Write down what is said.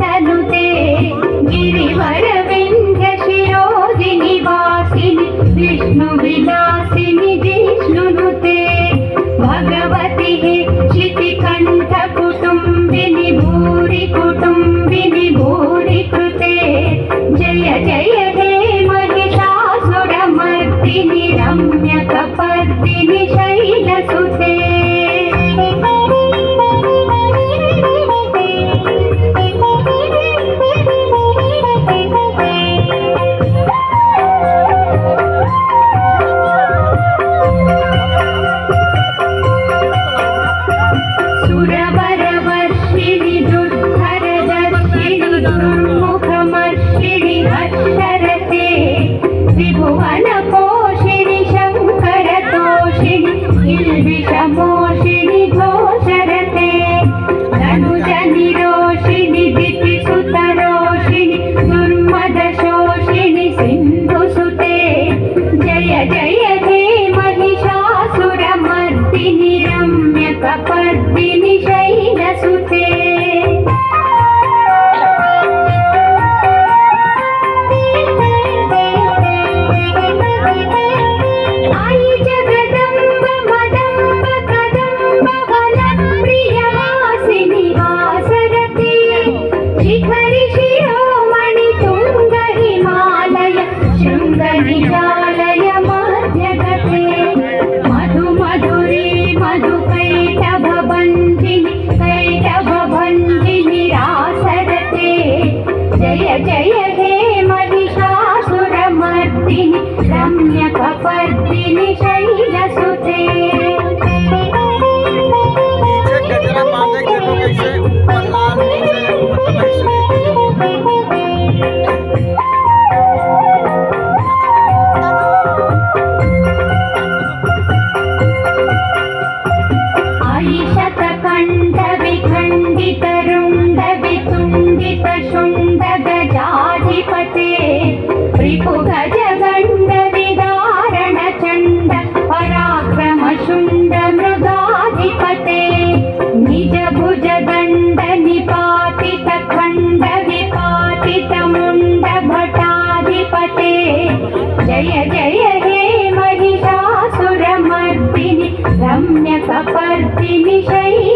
नुते गिरिवर विंध्य शिरोदिनि वासिनि विष्णु विलासिनि जिष्णुनुते भगवति हे शितिकण्ठ कुटुम्बिनि भूरि कुटुम्बिनि भूरि कृते जय जय हे महिषासुरमर्दिनि रम्यकपर्दिनि शैलसुते सुरवरवर्षिणि दुर्धरदर्शिनि दुर्मुखमर्षिणि हर्षरते त्रिभुवनपोषिणि शङ्करतोषिणि किल्बिषमोषिणि घोषरते धनुजनिरोषिणि दितिसुतरोषिणि दुर्मदशोषिणि सिन्धुसुते जय जय हे महिषासुरमर्दिनि रम्यकपर्दिनि शैलसुते आई जगदम्ब मदम्ब कदम्ब वनप्रियवासिनि वासरते शिखरि शिरोमणि तुंग हिमालय शृंग निजालय मध्यगते मधु मधुरी मधु कैटभभञ्जिनि रासरते जय जय हे महिषासुरमर्दिनि रम्यकपर्दिनि शैलसुते आई शतकण्ठ विखण्डित रुण्ड वितुण्डित शुण्ड गजाधिपते रिपुगज गण्ड विदारण चण्ड पराक्रम शुण्ड मृगाधिपते निज भुज दण्ड निपातित खण्ड विपातित मुण्ड भटाधिपते जय जय हे महिषासुरमर्दिनि रम्यकपर्दिनि शैलसुते